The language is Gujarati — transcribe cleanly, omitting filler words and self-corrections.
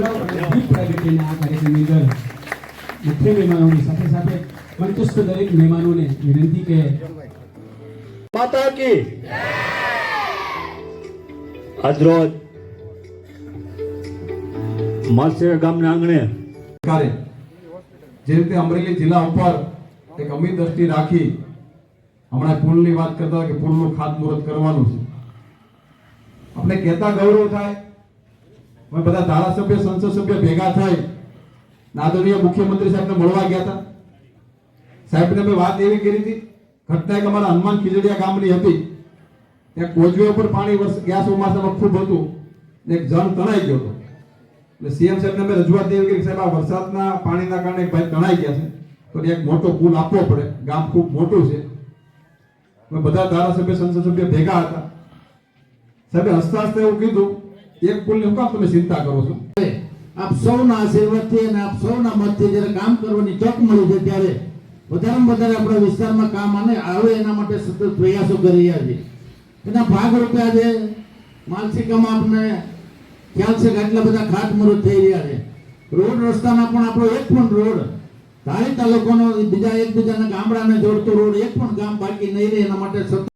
બોલાવો અને દીપ પ્રાગટ્યના આ કાર્યક્રમની અંદર મુખ્ય મહેમાનોની સાથે સાથે મંચસ્થ દરેક મહેમાનોને વિનંતી કે માતા કી આજરોજ માલસેરા ગામના આંગણે જે રીતે અમરેલી જિલ્લા ઉપર એક અમીર દ્રષ્ટિ રાખી હમણાં પુલની વાત કરતા કે પુલનું ખાતમુહૂર્ત કરવાનું છે. આપણે કહેતા ગૌરવ થાય. અમે બધા ધારાસભ્ય સંસદ સભ્ય ભેગા થાય આદરણીય મુખ્યમંત્રી સાહેબને મળવા ગયા હતા. સાહેબને મેં વાત એવી કરી હતી, ઘટના એક અમારા હનુમાન ખીજડીયા ગામની હતી. ત્યાં કોજવે ઉપર પાણી ગયા ચોમાસામાં ખૂબ હતું, એક જણ તણાઈ ગયો હતો. એટલે સીએમ સાહેબને મેં રજૂઆત એવી કરી, સાહેબ આ વરસાદના પાણીના કારણે એક ભાઈ તણાઈ ગયા છે, તો એક મોટો પુલ આપવો પડે, ગામ ખૂબ મોટું છે. અમે બધા ધારાસભ્ય સંસદ સભ્ય ભેગા હતા. સાહેબે હસતા હસતા એવું કીધું, એક પુલની શું કામ તમે ચિંતા કરો છો? આપ સૌના આશીર્વાદથી અને આપ સૌના મતથી જ્યારે કામ કરવાની તક મળી છે ત્યારે વધારેમાં વધારે આપણા વિસ્તારમાં કામ આવે એના માટે સતત પ્રયાસો કરી રહ્યા છીએ. એના ભાગરૂપે આજે માનસિકામાં આપણે ખ્યાલ છે કે આટલા બધા ખાતમુહૂર્ત થઈ રહ્યા છે. રોડ રસ્તાના પણ આપણો એક પણ રોડ ધારી તાલુકાનો બીજા એકબીજાના ગામડાને જોડતો રોડ એક પણ ગામ બાકી નહીં રહે એના માટે સતત